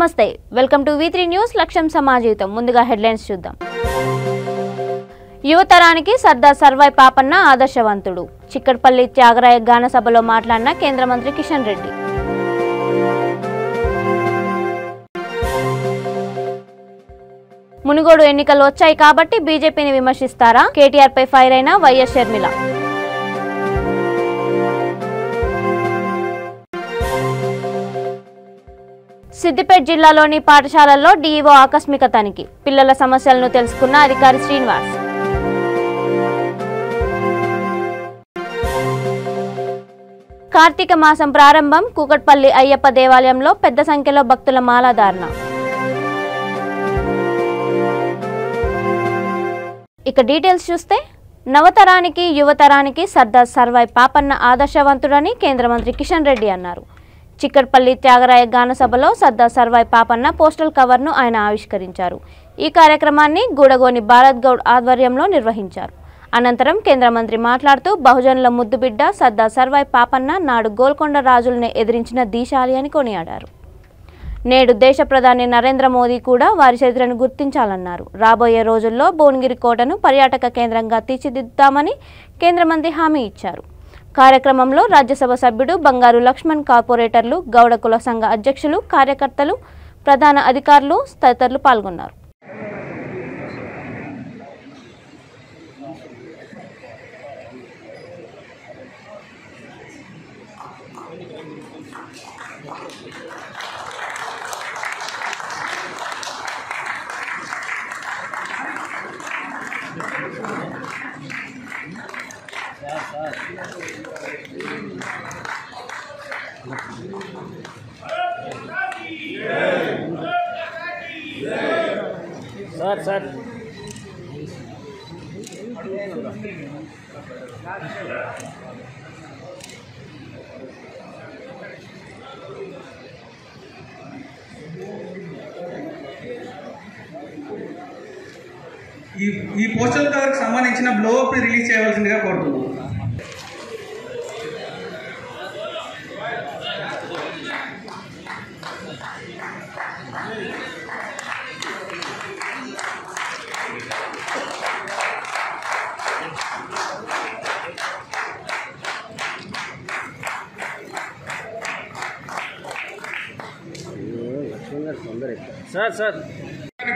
నమస్తే welcome to V3 news లక్ష్యం సమాజీవితం ముందుగా హెడ్లైన్స్ చూద్దాం యువతరానికి సర్దార్ సర్వాయి పాపన్న ఆదర్శవంతుడు చిక్కడపల్లి త్యాగరాయ గాన సభలో మాట్లాడిన కేంద్ర మంత్రి కిషన్ రెడ్డి మునుగోడు ఎన్నికలు వచ్చాయి కాబట్టి బీజేపీని విమర్శిస్తారా కేటీఆర్ పై ఫైర్ అయిన వైఎస్ షర్మిల సిద్దిపేట జిల్లాలోని పాఠశాలల్లో డీఈఓ ఆకస్మిక తనిఖీ పిల్లల సమస్యలను తెలుసుకున్న అధికారి శ్రీనివాస్ కార్తీక మాసం ప్రారంభం కూకట్పల్లి అయ్యప్ప దేవాలయంలో పెద్ద సంఖ్యలో భక్తుల మాలాధారణ ఇక డీటెయిల్స్ చూస్తే నవతరానికి యువతరానికి సర్దార్ సర్వాయి పాపన్న ఆదర్శవంతుడని కేంద్ర మంత్రి కిషన్ రెడ్డి అన్నారు చిక్కడపల్లి త్యాగరాయ గాన సభలో సర్దార్ సర్వాయి పాపన్న పోస్టల్ కవర్ను ఆయన ఆవిష్కరించారు ఈ కార్యక్రమాన్ని గూడగోని భారత్ గౌడ్ ఆధ్వర్యంలో నిర్వహించారు అనంతరం కేంద్ర మంత్రి మాట్లాడుతూ బహుజనుల ముద్దుబిడ్డ సర్దార్ సర్వాయి పాపన్న నాడు గోల్కొండ రాజుల్ని ఎదిరించిన దీశాలి అని కొనియాడారు నేడు దేశ ప్రధాని నరేంద్ర మోదీ కూడా వారి చరిత్రను గుర్తించాలన్నారు రాబోయే రోజుల్లో భువనగిరి కోటను పర్యాటక కేంద్రంగా తీర్చిదిద్దుతామని కేంద్ర మంత్రి హామీ ఇచ్చారు కార్యక్రమంలో రాజ్యసభ సభ్యుడు బంగారు లక్ష్మణ్ కార్పొరేటర్లు గౌడ కుల సంఘ అధ్యక్షులు కార్యకర్తలు ప్రధాన అధికారులు తదితరులు పాల్గొన్నారు सर ఈ పోస్టల్ కవర్కి సంబంధించిన బ్లో అప్ రిలీజ్ చేయవలసిందిగా కోరుతున్నాను सर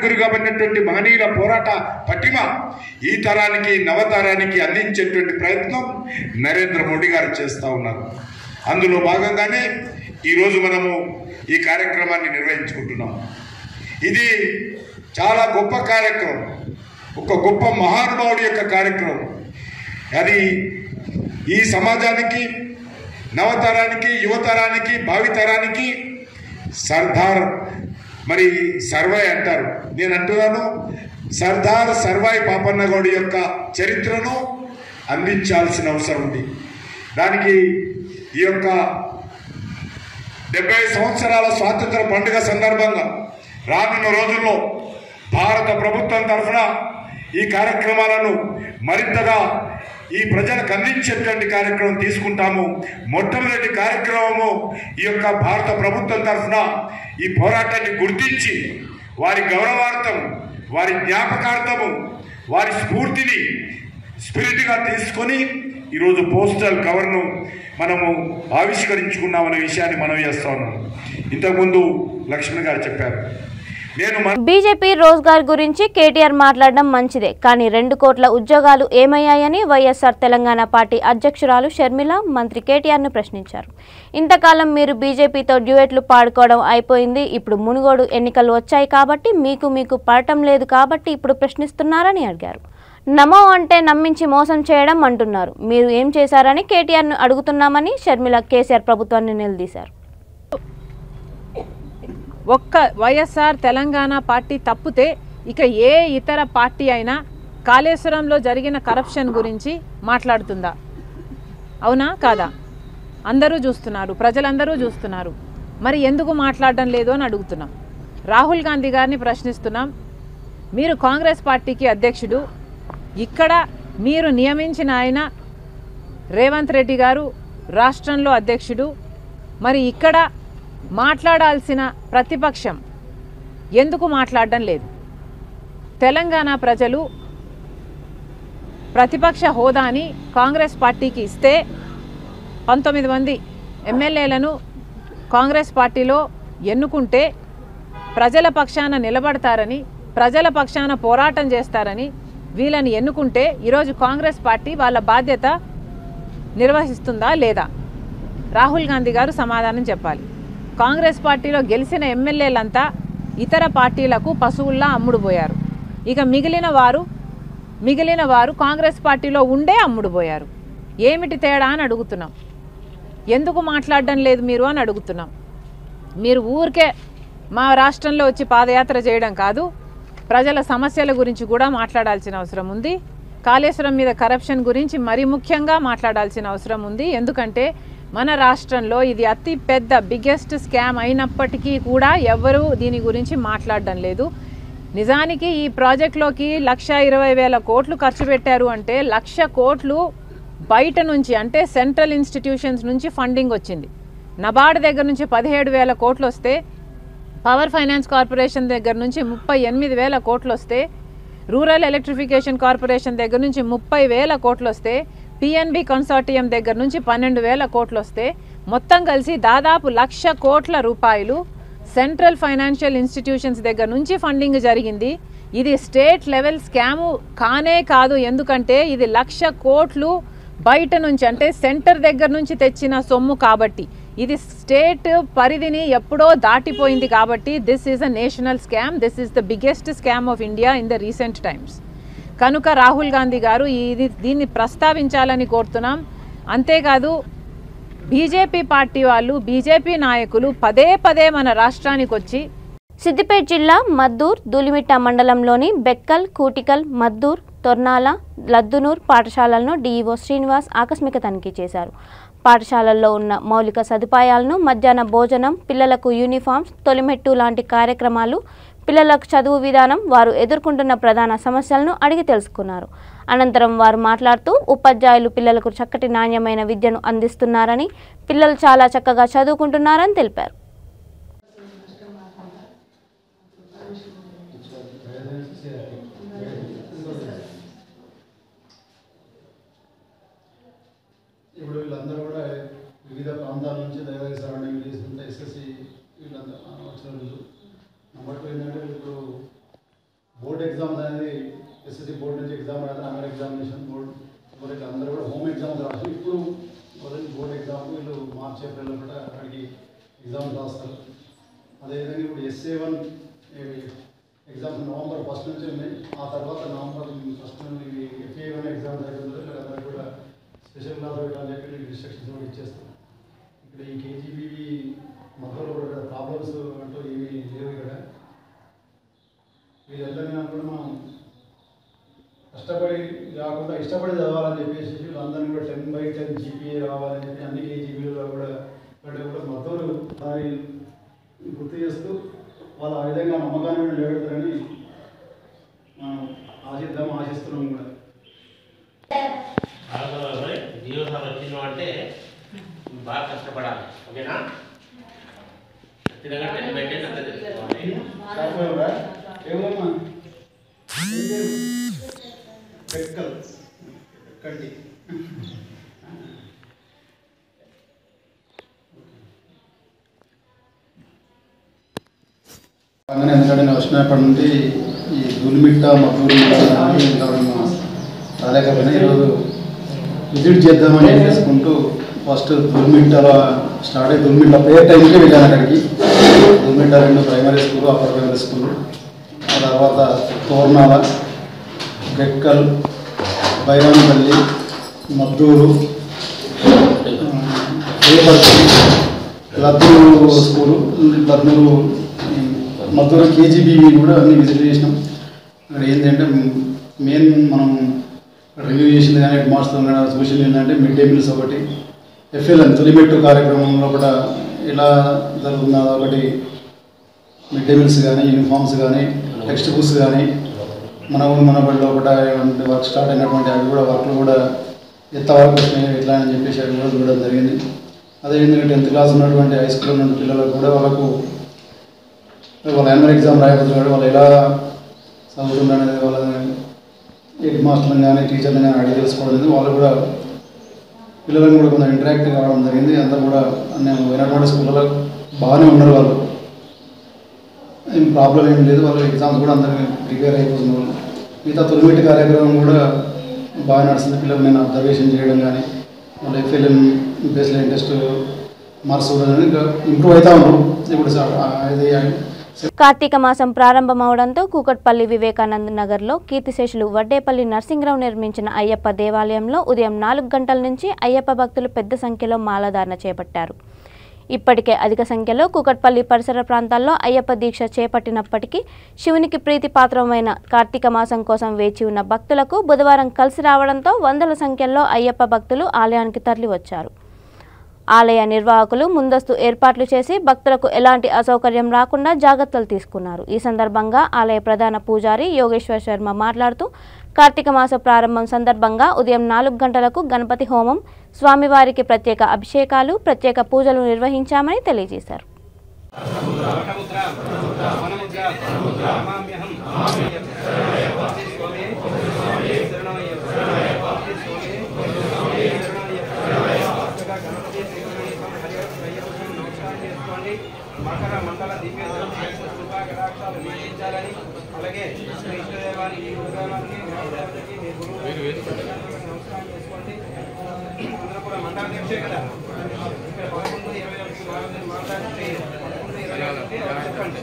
గురుగాబడినటువంటి మహనీయుల పోరాట పటిమ ఈ తరానికి నవతరానికి అందించేటువంటి ప్రయత్నం నరేంద్ర మోడీ గారు చేస్తూ ఉన్నారు అందులో భాగంగానే ఈరోజు మనము ఈ కార్యక్రమాన్ని నిర్వహించుకుంటున్నాం ఇది చాలా గొప్ప కార్యక్రమం ఒక గొప్ప మహానుభావుడి యొక్క కార్యక్రమం అది ఈ సమాజానికి నవతరానికి యువతరానికి భావితరానికి సర్దార్ మరి సర్వాయి అంటారు నేను అంటున్నాను సర్దార్ సర్వాయి పాపన్న గౌడ్ యొక్క చరిత్రను అందించాల్సిన అవసరం ఉంది దానికి ఈ యొక్క 70 సంవత్సరాల స్వాతంత్ర పండుగ సందర్భంగా రానున్న రోజుల్లో భారత ప్రభుత్వం తరఫున ఈ కార్యక్రమాలను మరింతగా ఈ ప్రజలకు అందించేటువంటి కార్యక్రమం తీసుకుంటాము మొట్టమొదటి కార్యక్రమము ఈ యొక్క భారత ప్రభుత్వం తరఫున ఈ పోరాటాన్ని గుర్తించి వారి గౌరవార్థం వారి జ్ఞాపకార్థము వారి స్ఫూర్తిని స్పిరిట్గా తీసుకొని ఈరోజు పోస్టల్ కవర్ను మనము ఆవిష్కరించుకున్నామనే విషయాన్ని మనం చేస్తా ఉన్నాం ఇంతకుముందు లక్ష్మణ్ గారు చెప్పారు బీజేపీ రోజ్గార్ గురించి కేటీఆర్ మాట్లాడడం మంచిదే కానీ 2 కోట్ల ఉద్యోగాలు ఏమయ్యాయని వైఎస్ఆర్ తెలంగాణ పార్టీ అధ్యక్షురాలు షర్మిల మంత్రి కేటీఆర్ను ప్రశ్నించారు ఇంతకాలం మీరు బీజేపీతో డ్యూయెట్లు పాడుకోవడం అయిపోయింది ఇప్పుడు మునుగోడు ఎన్నికలు వచ్చాయి కాబట్టి మీకు పడటం లేదు కాబట్టి ఇప్పుడు ప్రశ్నిస్తున్నారని అడిగారు నమో అంటే నమ్మించి మోసం చేయడం అంటున్నారు మీరు ఏం చేశారని కేటీఆర్ను అడుగుతున్నామని షర్మిల కేసీఆర్ ప్రభుత్వాన్ని నిలదీశారు ఒక్క వైఎస్ఆర్ తెలంగాణ పార్టీ తప్పితే ఇక ఏ ఇతర పార్టీ అయినా కాళేశ్వరంలో జరిగిన కరప్షన్ గురించి మాట్లాడుతుందా అవునా కాదా అందరూ చూస్తున్నారు ప్రజలందరూ చూస్తున్నారు మరి ఎందుకు మాట్లాడడం లేదు అని అడుగుతున్నాం రాహుల్ గాంధీ గారిని ప్రశ్నిస్తున్నాం మీరు కాంగ్రెస్ పార్టీకి అధ్యక్షుడు ఇక్కడ మీరు నియమించిన ఆయన రేవంత్ రెడ్డి గారు రాష్ట్రంలో అధ్యక్షుడు మరి ఇక్కడ మాట్లాడాల్సిన ప్రతిపక్షం ఎందుకు మాట్లాడడం లేదు? తెలంగాణ ప్రజలు ప్రతిపక్ష హోదాని కాంగ్రెస్ పార్టీకి ఇస్తే 19 మంది ఎమ్మెల్యేలను కాంగ్రెస్ పార్టీలో ఎన్నుకుంటే ప్రజల పక్షాన నిలబడతారని, ప్రజల పక్షాన పోరాటం చేస్తారని వీళ్ళని ఎన్నుకుంటే ఈరోజు కాంగ్రెస్ పార్టీ వాళ్ళ బాధ్యత నిర్వహిస్తుందా లేదా? రాహుల్ గాంధీ గారు సమాధానం చెప్పాలి. కాంగ్రెస్ పార్టీలో గెలిచిన ఎమ్మెల్యేలంతా ఇతర పార్టీలకు పశువుల్లా అమ్ముడుపోయారు. ఇక మిగిలిన వారు కాంగ్రెస్ పార్టీలో ఉండే అమ్ముడుపోయారు. ఏమిటి తేడా అని అడుగుతున్నాం. ఎందుకు మాట్లాడడం లేదు మీరు అని అడుగుతున్నాం. మీరు ఊరికే మా రాష్ట్రంలో వచ్చి పాదయాత్ర చేయడం కాదు, ప్రజల సమస్యల గురించి కూడా మాట్లాడాల్సిన అవసరం ఉంది. కాళేశ్వరం మీద కరప్షన్ గురించి మరీ ముఖ్యంగా మాట్లాడాల్సిన అవసరం ఉంది. ఎందుకంటే మన రాష్ట్రంలో ఇది అతి పెద్ద బిగ్గెస్ట్ స్కామ్ అయినప్పటికీ కూడా ఎవరు దీని గురించి మాట్లాడడం లేదు. నిజానికి ఈ ప్రాజెక్టులోకి 1,20,000 కోట్లు ఖర్చు పెట్టారు అంటే 1,00,000 కోట్లు బయట నుంచి అంటే సెంట్రల్ ఇన్స్టిట్యూషన్స్ నుంచి ఫండింగ్ వచ్చింది. నబార్డ్ దగ్గర నుంచి 17,000 కోట్లు వస్తే, పవర్ ఫైనాన్స్ కార్పొరేషన్ దగ్గర నుంచి 38,000 కోట్లు వస్తే, రూరల్ ఎలక్ట్రిఫికేషన్ కార్పొరేషన్ దగ్గర నుంచి 30,000 కోట్లు వస్తే, పిఎన్బి కన్సార్టియం దగ్గర నుంచి 12,000 కోట్లు వస్తే, మొత్తం కలిసి దాదాపు 1,00,000 కోట్ల రూపాయలు సెంట్రల్ ఫైనాన్షియల్ ఇన్స్టిట్యూషన్స్ దగ్గర నుంచి ఫండింగ్ జరిగింది. ఇది స్టేట్ లెవెల్ స్కాము కానే కాదు. ఎందుకంటే ఇది 1,00,000 కోట్లు బయట నుంచి అంటే సెంటర్ దగ్గర నుంచి తెచ్చిన సొమ్ము కాబట్టి, ఇది స్టేట్ పరిధిని ఎప్పుడో దాటిపోయింది కాబట్టి this is a national scam. This is the biggest scam of India in the recent times. కనుక రాహుల్ గాంధీ గారు దీన్ని ప్రస్తావించాలని కోరుతున్నాం. అంతేకాదు బీజేపీ పార్టీ వాళ్ళు, బీజేపీ నాయకులు పదే మన రాష్ట్రానికి వచ్చి సిద్దిపేట జిల్లా మద్దూర్, ధూళిమిట్ట మండలంలోని బెక్కల్, కూటికల్, మద్దూర్, తొర్నాల, లద్దునూర్ పాఠశాలలను డీఈఓ శ్రీనివాస్ ఆకస్మిక తనిఖీ చేశారు. పాఠశాలల్లో ఉన్న మౌలిక సదుపాయాలను, మధ్యాహ్న భోజనం, పిల్లలకు యూనిఫామ్స్, తొలిమెట్టు లాంటి కార్యక్రమాలు, పిల్లలకు చదువు విధానం, వారు ఎదుర్కొంటున్న ప్రధాన సమస్యలను అడిగి తెలుసుకున్నారు. అనంతరం వారు మాట్లాడుతూ ఉపాధ్యాయులు పిల్లలకు చక్కటి నాణ్యమైన విద్యను అందిస్తున్నారని, పిల్లలు చాలా చక్కగా చదువుకుంటున్నారని తెలిపారు. ఇప్పుడు వీళ్ళందరూ కూడా వివిధ ప్రాంతాల నుంచి దగ్గర సరౌండింగ్ చేసుకుంటే ఎస్ఎస్సి వీళ్ళందరూ వచ్చిన రోజు నెంబర్ 2 ఏంటంటే ఇప్పుడు బోర్డ్ ఎగ్జామ్స్ అనేది ఎస్ఎస్సి బోర్డు నుంచి ఎగ్జామ్ రాదు, అమర్ ఎగ్జామినేషన్ బోర్డు ఎవరైతే అందరూ కూడా హోమ్ ఎగ్జామ్స్ రాస్తారు. ఇప్పుడు బోర్డు ఎగ్జామ్ వీళ్ళు మార్చ్ ఏప్రిల్లో కూడా అక్కడికి ఎగ్జామ్స్ రాస్తారు. అదేవిధంగా ఇప్పుడు SA1 ఎగ్జామ్స్ నవంబర్ 1 నుంచి ఉన్నాయి. ఆ తర్వాత నవంబర్ 1 నుండి FA1 ఎగ్జామ్స్ అయిపోతుంది. వీళ్ళందరూ కూడా స్పెషల్ క్లాస్ పెట్టాలని చెప్పి ఇన్స్ట్రక్షన్స్ కూడా ఇచ్చేస్తాం. ఇక్కడ ఈ కేజీబీవీ మొదలు కూడా ప్రాబ్లమ్స్ అంటూ ఏమీ లేవు. ఇక్కడ వీళ్ళందరినీ కూడా మనం కష్టపడి కాకుండా ఇష్టపడి చదవాలని చెప్పేసి వీళ్ళందరినీ కూడా 10/10 GPA రావాలని చెప్పి అన్ని కేజీబీలో కూడా మొత్తం దాన్ని గుర్తు చేస్తూ వాళ్ళు ఆ విధంగా నమ్మకాన్ని కూడా నిలబెడతారని ఆశిస్తున్నాం కూడా. జీవోసార్ వచ్చిన అంటే బాగా కష్టపడాలి. ఓకేనా? ఖచ్చితంగా 10/10 అంతా తెలుసుకోవాలి. ఏమమ్మా ఎక్కండి అందుకని ఎందుకంటే నేను వచ్చినప్పటి నుండి ఈ ధూళిమిట్ట మద్దూరు రాలేకపోయినా ఈరోజు విజిట్ చేద్దామని చేసుకుంటూ ఫస్ట్ ధూళిమిట్టలో స్టార్ట్ అయ్యి ధూళిమిట్ట ప్రేయర్ టైంకి వెళ్ళాను. అక్కడికి Dhulimitta 2 primary school, upper primary school, ఆ తర్వాత తోర్నాల, బెక్కల్, బైరాన్పల్లి, మద్దూరు, రేపర్తి, లద్నూరు స్కూలు, లద్నూరు మద్దూరు కేజీబీవీ కూడా అన్ని విజిట్ చేసినాం. అక్కడ ఏంటంటే మెయిన్ మనం రివ్యూ చేసింది కానీ హెడ్ మాస్టర్ చూసింది ఏంటంటే మిడ్ డే మీల్స్ ఒకటి, FLN తొలిమెట్టు కార్యక్రమంలో కూడా ఎలా జరుగుతుందో ఒకటి, మిడ్ డే మీల్స్ కానీ, యూనిఫామ్స్ కానీ, టెక్స్ట్ బుక్స్ కానీ, మన బడిలో కూడా వర్క్ స్టార్ట్ అయినటువంటి అవి కూడా వర్క్లు కూడా ఎంతవరకు వచ్చినాయి ఎట్లా అని చెప్పేసి అవి కూడా చూడడం జరిగింది. అదేవిధంగా 10th క్లాస్ ఉన్నటువంటి హై స్కూల్ ఉన్న పిల్లలకు కూడా వాళ్ళకు వాళ్ళ యాన్యువల్ ఎగ్జామ్ రాయబోతున్నాడు, వాళ్ళు ఎలా చదువుతున్నారు అనేది వాళ్ళ హెడ్ మాస్టర్ని కానీ టీచర్ని కానీ అడిగి తెలుసుకోవడం అనేది వాళ్ళు కూడా పిల్లలను కూడా కొంచెం ఇంటరాక్టివ్ కావడం జరిగింది. అందరూ కూడా నేను వినటువంటి స్కూళ్ళలో బాగానే ఉన్నారు, వాళ్ళు ఏం ప్రాబ్లం ఏం లేదు, వాళ్ళు ఎగ్జామ్స్ కూడా అందరికీ ప్రిపేర్ అయిపోతున్నారు. వాళ్ళు మిగతా తొలిమెట్టి కార్యక్రమం కూడా బాగా నడుస్తుంది. పిల్లలు నేను అబ్జర్వేషన్ చేయడం కానీ వాళ్ళు ఎఫ్ఎల్ఎం బేస్లో ఇంట్రెస్ట్ మార్క్స్ కూడా ఇంకా ఇంప్రూవ్ అవుతూ ఉన్నారు. ఇప్పుడు ఇది కార్తీక మాసం ప్రారంభమవడంతో కూకట్పల్లి వివేకానంద నగర్లో కీర్తిశేషులు వడ్డేపల్లి నరసింహరావు నిర్మించిన అయ్యప్ప దేవాలయంలో ఉదయం 4 గంటల నుంచి అయ్యప్ప భక్తులు పెద్ద సంఖ్యలో మాలధారణ చేపట్టారు. ఇప్పటికే అధిక సంఖ్యలో కూకట్పల్లి పరిసర ప్రాంతాల్లో అయ్యప్ప దీక్ష చేపట్టినప్పటికీ శివునికి ప్రీతిపాత్రమైన కార్తీక మాసం కోసం వేచి ఉన్న భక్తులకు బుధవారం కలిసి రావడంతో వందల సంఖ్యలో అయ్యప్ప భక్తులు ఆలయానికి తరలివచ్చారు. ఆలయ నిర్వాహకులు ముందస్తు ఏర్పాట్లు చేసి భక్తులకు ఎలాంటి అసౌకర్యం రాకుండా జాగ్రత్తలు తీసుకున్నారు. ఈ సందర్భంగా ఆలయ ప్రధాన పూజారి యోగేశ్వర్ శర్మ మాట్లాడుతూ కార్తీక మాస ప్రారంభం సందర్భంగా ఉదయం 4 గంటలకు గణపతి హోమం, స్వామివారికి ప్రత్యేక అభిషేకాలు, ప్రత్యేక పూజలు నిర్వహించామని తెలియజేశారు. మకర మండల దివ్య కృపాకటాక్షాలు వీక్షించాలని, అలాగే ఇష్టదేవానికి గురుదేవానికి మీ గురువు నమస్కారం చేసుకోండి. అందరూ కూడా మండల దీక్షే కదా, ఇక్కడ 11, 21 మాట్లాడితే 11, 21 చెప్పండి.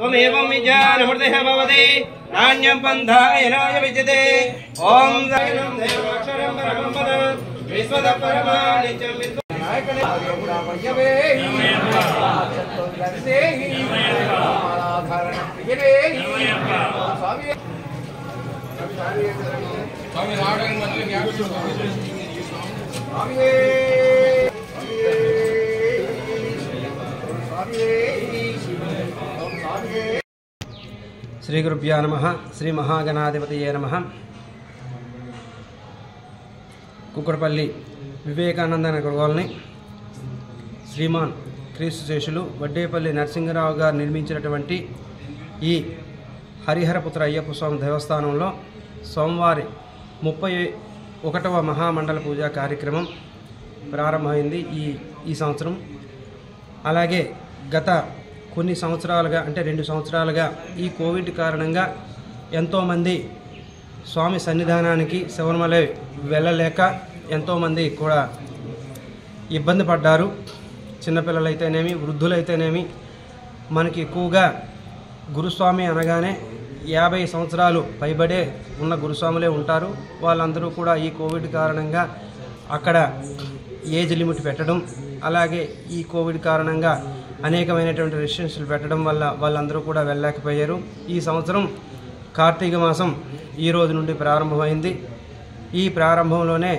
त्वमेवं विज्ञानमूर्तिः भवति नान्यं पन्थाय नाय विद्यते ॐ दैनं देवाक्षरं परमं पद विश्वतः परमानित्यं विद्वानायकने वयवे चतुर्दर्शेहि आराधनं प्रियरे स्वामी स्वामी रावण मंदिर न्याय स्वामी శ్రీ గురుభ్యో నమః. శ్రీ మహాగణాధిపతయే నమః. కూకట్పల్లి వివేకానంద నగర్ కాలనీ శ్రీమాన్ క్రీస్తుశేషులు వడ్డేపల్లి నరసింహరావు గారు నిర్మించినటువంటి ఈ హరిహరపుత్ర అయ్యప్ప స్వామి దేవస్థానంలో సోమవారం 31వ మహామండల పూజా కార్యక్రమం ప్రారంభమైంది ఈ సంవత్సరం. అలాగే గత కొన్ని సంవత్సరాలుగా అంటే 2 సంవత్సరాలుగా ఈ కోవిడ్ కారణంగా ఎంతోమంది స్వామి సన్నిధానానికి శబరిమల వెళ్ళలేక ఎంతోమంది కూడా ఇబ్బంది పడ్డారు. చిన్నపిల్లలైతేనేమి, వృద్ధులైతేనేమి. మనకి ఎక్కువగా గురుస్వామి అనగానే 50 సంవత్సరాలు పైబడే ఉన్న గురుస్వాములే ఉంటారు. వాళ్ళందరూ కూడా ఈ కోవిడ్ కారణంగా అక్కడ ఏజ్ లిమిట్ పెట్టడం, అలాగే ఈ కోవిడ్ కారణంగా అనేకమైనటువంటి రెస్ట్రిక్షన్లు పెట్టడం వల్ల వాళ్ళందరూ కూడా వెళ్ళలేకపోయారు. ఈ సంవత్సరం కార్తీక మాసం ఈ రోజు నుండి ప్రారంభమైంది. ఈ ప్రారంభంలోనే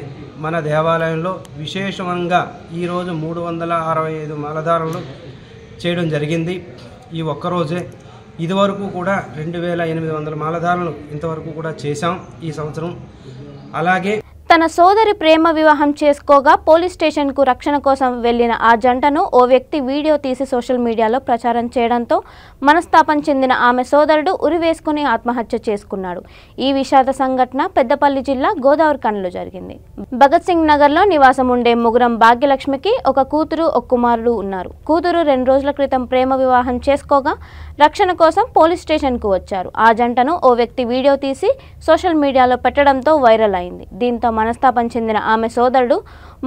మన దేవాలయంలో విశేషంగా ఈరోజు 365 మాలధారణలు చేయడం జరిగింది. ఈ ఒక్కరోజే ఇదివరకు కూడా 2800 మాలధారణలు ఇంతవరకు కూడా చేశాం ఈ సంవత్సరం. అలాగే తన సోదరి ప్రేమ వివాహం చేసుకోగా పోలీస్ స్టేషన్కు రక్షణ కోసం వెళ్లిన ఆ జంటను ఓ వ్యక్తి వీడియో తీసి సోషల్ మీడియాలో ప్రచారం చేయడంతో మనస్తాపం చెందిన ఆమె సోదరుడు ఉరివేసుకుని ఆత్మహత్య చేసుకున్నాడు. ఈ విషాద సంఘటన పెద్దపల్లి జిల్లా గోదావరిఖనిలో జరిగింది. భగత్ సింగ్ నగర్లో నివాసం ఉండే ముగ్గురం భాగ్యలక్ష్మికి ఒక కూతురు, ఒక కుమారుడు ఉన్నారు. కూతురు 2 రోజుల క్రితం ప్రేమ వివాహం చేసుకోగా రక్షణ కోసం పోలీస్ స్టేషన్కు వచ్చారు. ఆ జంటను ఓ వ్యక్తి వీడియో తీసి సోషల్ మీడియాలో పెట్టడంతో వైరల్ అయింది. దీంతో మనస్తాపం చెందిన ఆమె సోదరుడు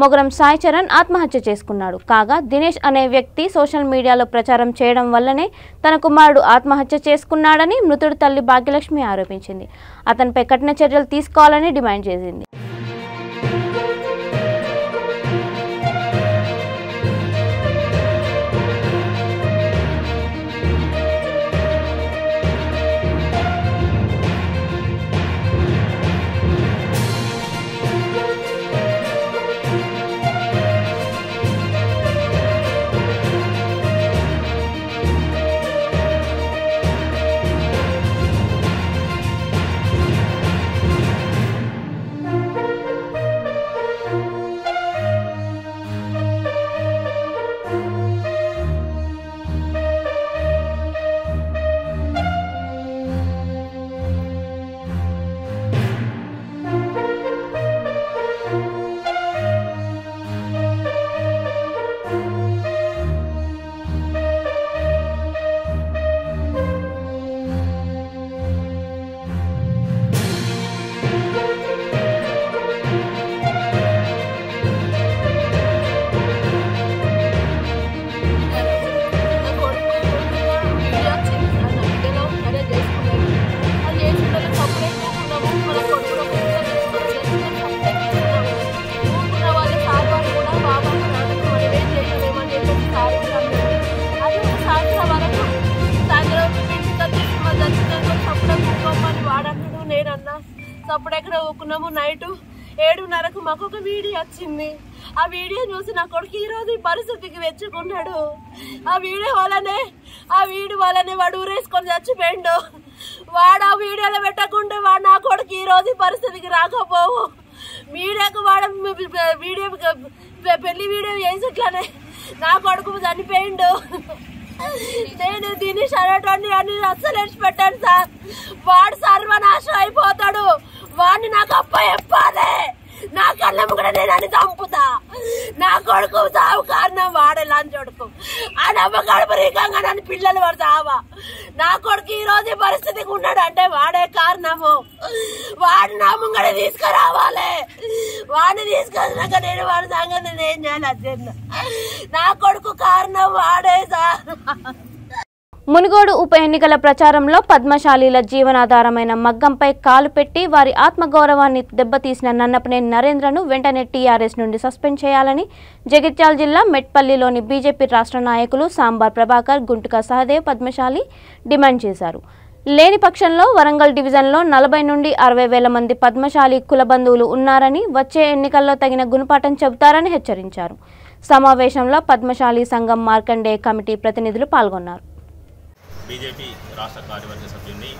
మొగరం సాయి చరణ్ ఆత్మహత్య చేసుకున్నాడు. కాగా దినేష్ అనే వ్యక్తి సోషల్ మీడియాలో ప్రచారం చేయడం వల్లనే తన కుమారుడు ఆత్మహత్య చేసుకున్నాడని మృతుడి తల్లి భాగ్యలక్ష్మి ఆరోపించింది. అతనిపై కఠిన చర్యలు తీసుకోవాలని డిమాండ్ చేసింది. సప్పుడెక్కడ ఊకున్నాము. నైట్ 7:30కు మాకు ఒక వీడియో వచ్చింది. ఆ వీడియో చూసి నా కొడుకు ఈరోజు ఈ పరిస్థితికి వెచ్చుకున్నాడు. ఆ వీడియో వల్లనే వాడు ఊరేసుకొని చచ్చిపోయిండు. వాడు ఆ వీడియోలో పెట్టకుంటే వాడు నా కొడుకు ఈరోజు ఈ పరిస్థితికి రాకపోవు. మీడియాకు వాడు వీడియో పెళ్లి వీడియో చేసేట్లనే నా కొడుకు చనిపోయిండు. నేను దినేష్ అనేటువంటి అన్ని అస్సలు పెట్టాను సార్. వాడు సర్వనాశం అయిపోతాడు. వాడిని నాకు అప్ప చెప్పాలి. నా కళ్ళము కూడా నేను అని చంపుతా. నా కొడుకు సావు కారణం వాడే లంచొడుకు. ఆ నవ్వ కడుపు రీకంగా నన్ను పిల్లలు వాడు సావా. నా కొడుకు ఈ రోజు పరిస్థితికి ఉన్నాడు అంటే వాడే కారణము. వాడిని నా ముంగడ తీసుకురావాలి. వాడిని తీసుకొచ్చినాక నేను వాడి సంగతి నేను ఏం చేయాలి. నా కొడుకు కారణం వాడే సార్. మునుగోడు ఉప ఎన్నికల ప్రచారంలో పద్మశాలీల జీవనాధారమైన మగ్గంపై కాలు పెట్టి వారి ఆత్మగౌరవాన్ని దెబ్బతీసిన నన్నపనేని నరేంద్రను వెంటనే టీఆర్ఎస్ నుండి సస్పెండ్ చేయాలని జగిత్యాల జిల్లా మెట్పల్లిలోని బీజేపీ రాష్ట్ర నాయకులు సాంబార్ ప్రభాకర్, గుంటుక సహదేవ్ పద్మశాలి డిమాండ్ చేశారు. లేని పక్షంలో వరంగల్ డివిజన్లో 40 నుండి 60 వేల మంది పద్మశాలి కుల బంధువులు ఉన్నారని, వచ్చే ఎన్నికల్లో తగిన గుణపాఠం చెబుతారని హెచ్చరించారు. సమావేశంలో పద్మశాలి సంఘం మార్కండే కమిటీ ప్రతినిధులు పాల్గొన్నారు. బీజేపీ రాష్ట్ర కార్యవర్గ సభ్యుని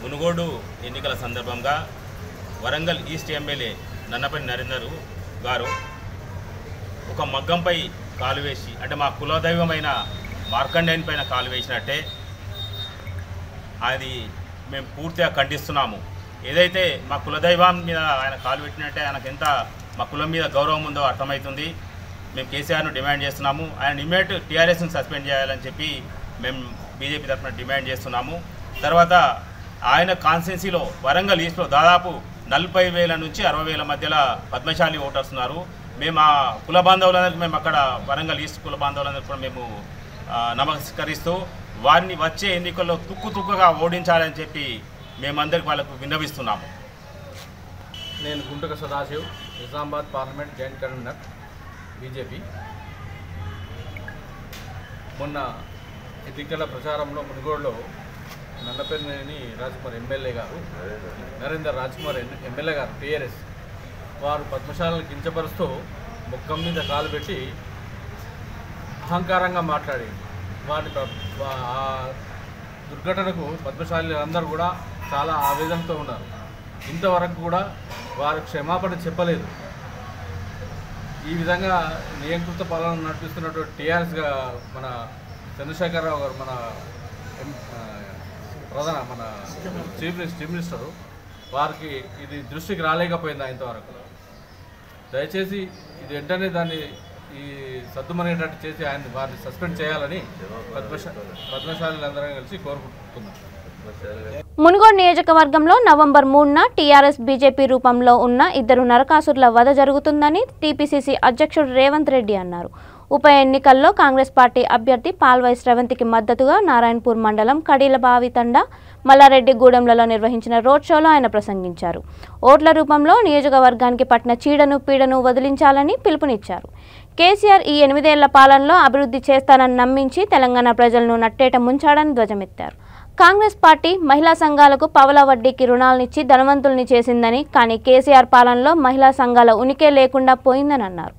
మునుగోడు ఎన్నికల సందర్భంగా వరంగల్ ఈస్ట్ ఎమ్మెల్యే నన్నపనేని నరేందర్ గారు ఒక మగ్గంపై కాలు వేసి, అంటే మా కులదైవమైన మార్కండేయుని పైన కాలు వేసినట్టే అది మేము పూర్తిగా ఖండిస్తున్నాము. ఏదైతే మా కులదైవం మీద ఆయన కాలు పెట్టినట్టే ఆయనకు ఎంత మా కులం మీద గౌరవం ఉందో అర్థమవుతుంది. మేము కేసీఆర్ను డిమాండ్ చేస్తున్నాము. ఆయన ఇమ్మీడియట్ టీఆర్ఎస్ను సస్పెండ్ చేయాలని చెప్పి మేము బీజేపీ తరఫున డిమాండ్ చేస్తున్నాము. తర్వాత ఆయన కాన్స్టిట్యున్సీలో వరంగల్ ఈస్ట్లో దాదాపు 40,000 నుంచి 60,000 మధ్యలో పద్మశాలి ఓటర్స్ ఉన్నారు. మేము ఆ కుల బాంధవులందరికీ మేము అక్కడ వరంగల్ ఈస్ట్ కుల బాంధవులందరికీ కూడా మేము నమస్కరిస్తూ వారిని వచ్చే ఎన్నికల్లో తుక్కుగా ఓడించాలని చెప్పి మేమందరికి వాళ్ళకు విన్నవిస్తున్నాము. నేను Guntuka Sadashiv, Nizamabad parliament joint convener BJP. మొన్న ఎన్నికల ప్రచారంలో మునుగోడులో నన్నపనేని రాజ్కుమార్ ఎమ్మెల్యే గారు, నరేందర్ రాజ్కుమార్ ఎమ్మెల్యే గారు టీఆర్ఎస్ వారు పద్మశాలను కించపరుస్తూ ముఖం మీద కాలు పెట్టి అహంకారంగా మాట్లాడి వారి ఆ దుర్ఘటనకు పద్మశాలి అందరూ కూడా చాలా ఆవేదనతో ఉన్నారు. ఇంతవరకు కూడా వారు క్షమాపణ చెప్పలేదు. ఈ విధంగా నియంత్రిత పాలన నడిపిస్తున్నటువంటి టీఆర్ఎస్గా మన చంద్రశేఖరరావు గారు మన చీఫ్ మినిస్టరు వారికి ఇది దృష్టికి రాలేకపోయిందా ఇంతవరకు. దయచేసి ఇది వెంటనే దాన్ని ఈ సద్దుమనేటట్టు చేసి వారిని సస్పెండ్ చేయాలని పద్మశాలీలందరం కలిసి కోరుకుంటున్నాం. మునుగోడు నియోజకవర్గంలో నవంబర్ 3న టీఆర్ఎస్ బీజేపీ రూపంలో ఉన్న 2 నరకాసురుల వధ జరుగుతుందని టీపీసీసీ అధ్యక్షుడు రేవంత్ రెడ్డి అన్నారు. ఉప ఎన్నికల్లో కాంగ్రెస్ పార్టీ అభ్యర్థి పాల్వాయి శ్రవంతికి మద్దతుగా నారాయణపూర్ మండలం కడీలబావి తండా, మల్లారెడ్డిగూడెంలలో నిర్వహించిన రోడ్ షోలో ఆయన ప్రసంగించారు. ఓట్ల రూపంలో నియోజకవర్గానికి పట్టిన చీడను పీడను వదిలించాలని పిలుపునిచ్చారు. కేసీఆర్ ఈ 8 ఏళ్ల పాలనలో అభివృద్ధి చేస్తానని నమ్మించి తెలంగాణ ప్రజలను నట్టేట ముంచాడని ధ్వజమెత్తారు. కాంగ్రెస్ పార్టీ మహిళా సంఘాలకు పవల వడ్డీకి రుణాలనిచ్చి ధనవంతుల్ని చేసిందని, కానీ కేసీఆర్ పాలనలో మహిళా సంఘాల ఉనికే లేకుండా పోయిందని అన్నారు.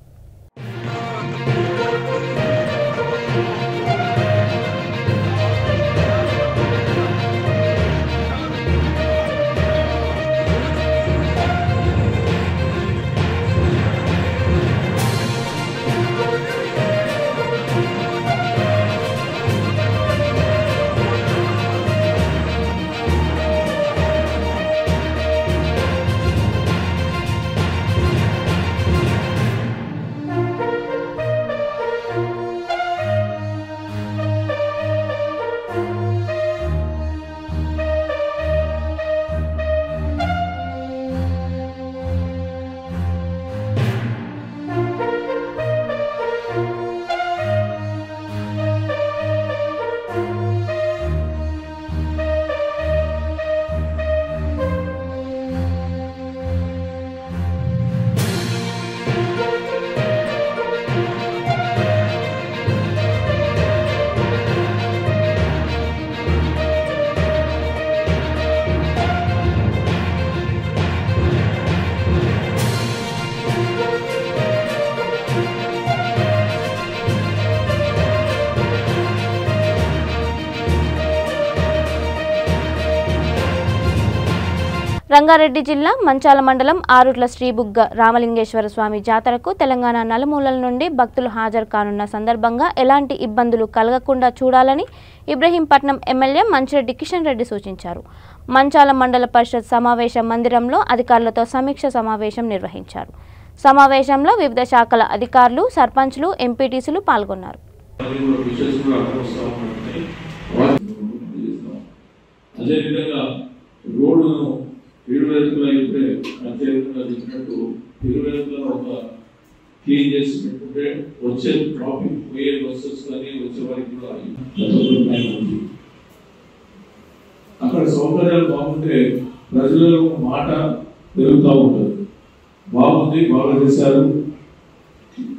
రంగారెడ్డి జిల్లా మంచాల మండలం ఆరుట్ల శ్రీబుగ్గ రామలింగేశ్వర స్వామి జాతరకు తెలంగాణ నలుమూలల నుండి భక్తులు హాజరు కానున్న సందర్భంగా ఎలాంటి ఇబ్బందులు కలగకుండా చూడాలని ఇబ్రహీంపట్నం ఎమ్మెల్యే మంచిరెడ్డి కిషన్ రెడ్డి సూచించారు. మంచాల మండల పరిషత్ సమావేశ మందిరంలో అధికారులతో సమీక్ష సమావేశం నిర్వహించారు. సమావేశంలో వివిధ శాఖల అధికారులు, సర్పంచ్లు, ఎంపీటీసీలు పాల్గొన్నారు. ఇరువైపులా అత్యధికంగా చెప్పినట్టు ఇరువైపులా ఒక క్లీన్ చేసి పెట్టుకుంటే వచ్చే ట్రాఫిక్ పోయే బస్సెస్ కానీ వచ్చే వారికి కూడా ఉంది. అక్కడ సౌకర్యాలు బాగుంటే ప్రజలలో మాట పెరుగుతూ ఉంటుంది. బాగుంది, బాగా చేశారు,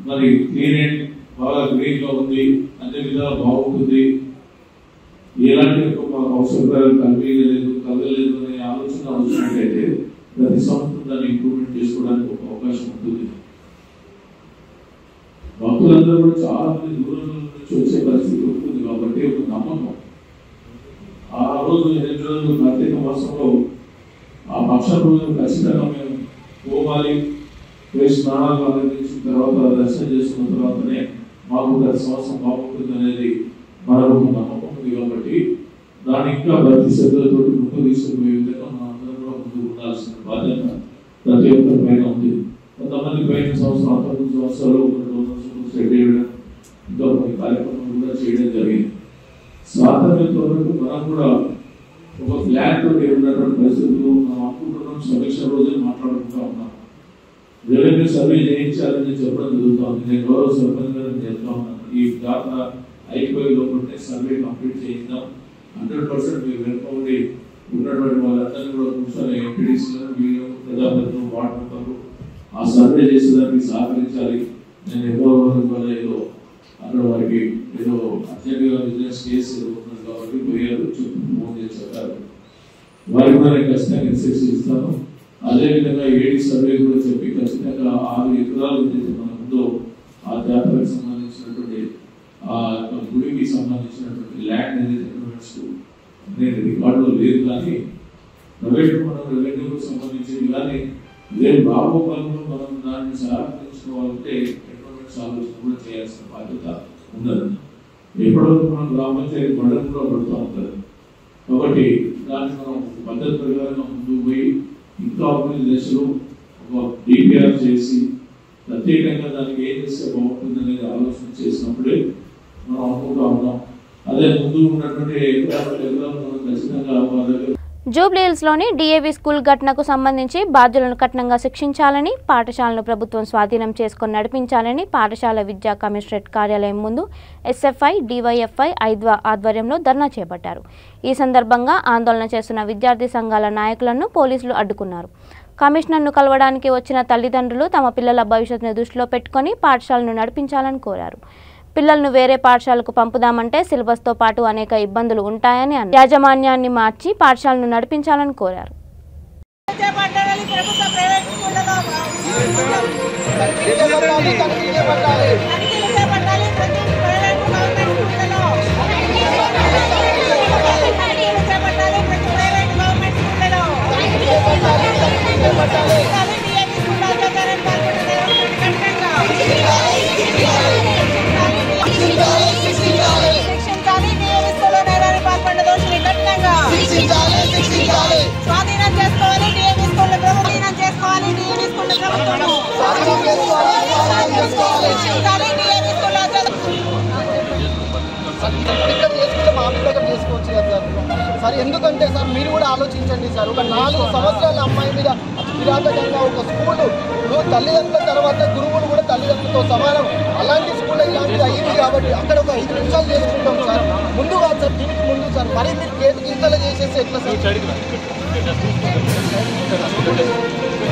మరి క్లీన్ బాగా గ్రీన్ గా ఉంది, అన్ని విధాలు బాగుంటుంది, ఎలాంటి అవసరాలు కలగలేదు అనే ఆలోచన వచ్చినట్టయితే ప్రతి సంవత్సరం దాన్ని ఇంప్రూవ్మెంట్ చేసుకోవడానికి ఒక అవకాశం ఉంటుంది. భక్తులందరూ కూడా చాలా మంది దూరం నుంచి వచ్చే పరిస్థితి ఉంటుంది కాబట్టి ఒక నమ్మకం. ఆ రోజు 8 రోజులు కార్తీక మాసంలో ఆ పక్షం రోజులు ఖచ్చితంగా మేము పోవాలి, స్నానాలు ఆనందించిన తర్వాత దర్శనం చేసుకున్న తర్వాతనే మాకు ప్రతి సంవత్సరం బాగుంటుంది అనేది మనకు నమ్మకం ఉంది. కాబట్టి దాన్ని ఇంకా ప్రతి శ్రద్ధలతో ముందుకు తీసుకునే విధంగా మనం అందరం కూడా ముందుకు ఉండాల్సిన బాధ్యత ప్రతి ఒక్కరి పైన ఉంది. కొంతమంది పైన సంవత్సరం 19 సంవత్సరాలు సెట్ చేయడం, ఇంకా కొన్ని కార్యక్రమాలు కూడా చేయడం జరిగింది. స్వాతంత్ర్యంతో మనం కూడా ఒక ప్లాన్ తోటి ఉన్నటువంటి పరిస్థితులు మనం అనుకుంటున్నాం. సమీక్ష రోజు మాట్లాడుకుంటా ఉన్నాం. రెవెన్యూ సర్వే చేయించాలని చెప్పడం జరుగుతుంది. నేను గౌరవ సర్పంచ్ గారిని చెప్తా ఉన్నాను, ఈ జాతర అయిపోయే లోపలనే సర్వే కంప్లీట్ చేయిందాం. 100% మీరు వెనుకండి ఉన్నటువంటి వాళ్ళందరినీ కూడా కూర్చొని ఎంపీడీసీలను, వీడియో ప్రజాప్రతినిధులు, వార్డు మెంబర్లు ఆ సర్వే చేసేదానికి సహకరించాలి. నేను ఎవరో ఏదో అక్కడ వారికి ఏదో అత్యంత బిజినెస్ కేసు ఉన్నది కాబట్టి పోయారు, ఫోన్ చేసి చెప్పారు. వారికి కూడా నేను ఖచ్చితంగా ఇన్స్ట్రక్షన్ ఇస్తాను. అదేవిధంగా ఏడీ సర్వే కూడా చెప్పి ఖచ్చితంగా 6 ఎకరాలు ఏదైతే మన ముందు ఆ జాతరకు సంబంధించినటువంటి ఆ గుడికి సంబంధించినటువంటి ల్యాండ్ ఏదైతే అనేది రికార్డులో లేదు. కానీ రెవెన్యూకు సంబంధించింది కానీ రేపు బాగోపాలను మనం దాన్ని సహకరించుకోవాలంటే ఎన్విరాన్మెంట్స్ ఆలోచన కూడా చేయాల్సిన బాధ్యత ఉన్నది. ఎప్పటివరకు మనం గ్రామ పంచాయతీ మండలం కూడా పడుతూ ఉంటుంది. కాబట్టి దాన్ని మనం పద్ధతి ప్రకారంగా ముందుకు పోయి ఇంకా అభివృద్ధి దశలో ఒక డిపిఆర్ చేసి ప్రత్యేకంగా దానికి ఏం చేస్తే బాగుంటుంది అనేది ఆలోచన చేసినప్పుడే మనం అనుకుంటా ఉన్నాం. అదే ముందు ఉన్నటువంటి ఎకరాలు ఖచ్చితంగా జూబ్లీహిల్స్లోని డిఏవి స్కూల్ ఘటనకు సంబంధించి బాధ్యులను కఠినంగా శిక్షించాలని, పాఠశాలను ప్రభుత్వం స్వాధీనం చేసుకుని నడిపించాలని పాఠశాల విద్యా కమిషనరేట్ కార్యాలయం ముందు ఎస్ఎఫ్ఐ, డివైఎఫ్ఐ, ఐద్వా ఆధ్వర్యంలో ధర్నా చేపట్టారు. ఈ సందర్భంగా ఆందోళన చేస్తున్న విద్యార్థి సంఘాల నాయకులను పోలీసులు అడ్డుకున్నారు. కమిషనర్ను కలవడానికి వచ్చిన తల్లిదండ్రులు తమ పిల్లల భవిష్యత్తును దృష్టిలో పెట్టుకుని పాఠశాలను నడిపించాలని కోరారు. పిల్లలను వేరే పాఠశాలకు పంపుదామంటే సిలబస్తో పాటు అనేక ఇబ్బందులు ఉంటాయని యాజమాన్యాన్ని మార్చి పాఠశాలను నడిపించాలని కోరారు. స్వాధీనం చేసుకోవాలి, డిఏవి స్కూల్ ప్రభుత్వం చేసుకోవాలి, డిఏవి స్కూల్ చేసుకోవచ్చు కదా సార్. ఎందుకంటే సార్ మీరు కూడా ఆలోచించండి సార్, ఒక 4 సంవత్సరాల అమ్మాయి మీద కిరాతకంగా ఒక స్కూలు తల్లిదండ్రుల తర్వాత గురువులు కూడా తల్లిదండ్రులతో సమానం. అలాంటి స్కూల్ ఇలాంటిది అయ్యింది కాబట్టి అక్కడ ఒక 5 నిమిషాలు చేసుకుంటాం సార్. ముందు కాదు సార్, దీనికి ముందు సార్. మరి మీరు కేసు ఇంతలో చేసేసి ఎట్లా సార్?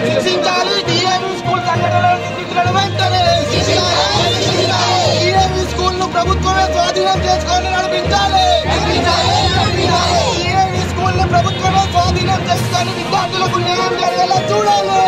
శిక్షించాలి డిఏవి స్కూల్ సంఘటనలో నిందితులను వెంటనే. డిఏవి స్కూల్ ను ప్రభుత్వమే స్వాధీనం చేసుకొని నడిపించాలి. డిఏవి స్కూల్ ను ప్రభుత్వమే స్వాధీనం చేసుకొని విద్యార్థులకు న్యాయం జరిగేలా చూడాలి.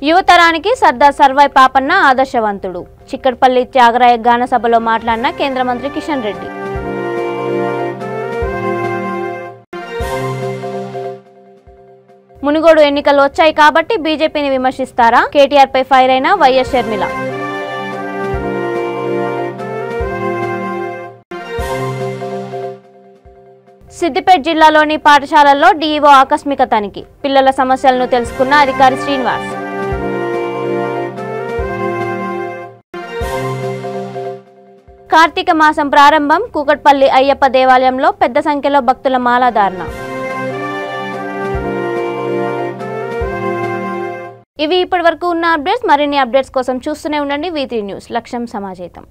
యువతరానికి సర్దార్ సర్వాయి పాపన్న ఆదర్శవంతుడు. చిక్కడపల్లి త్యాగరాయ గాన సభలో మాట్లాడిన కేంద్ర మంత్రి కిషన్ రెడ్డి. మునుగోడు ఎన్నికలు వచ్చాయి కాబట్టి బీజేపీని విమర్శిస్తారా? కేటీఆర్ పై ఫైర్ అయిన వైఎస్ షర్మిల. సిద్దిపేట జిల్లాలోని పాఠశాలల్లో డీఈఓ ఆకస్మిక తనిఖీ. పిల్లల సమస్యలను తెలుసుకున్న అధికారి శ్రీనివాస్. కార్తీక మాసం ప్రారంభం. కూకట్పల్లి అయ్యప్ప దేవాలయంలో పెద్ద సంఖ్యలో భక్తుల మాలాధారణ. ఇవి ఇప్పటి వరకు ఉన్న అప్డేట్స్. మరిన్ని అప్డేట్స్ కోసం చూస్తూనే ఉండండి V3 న్యూస్. లక్ష్యం సమాజేతం.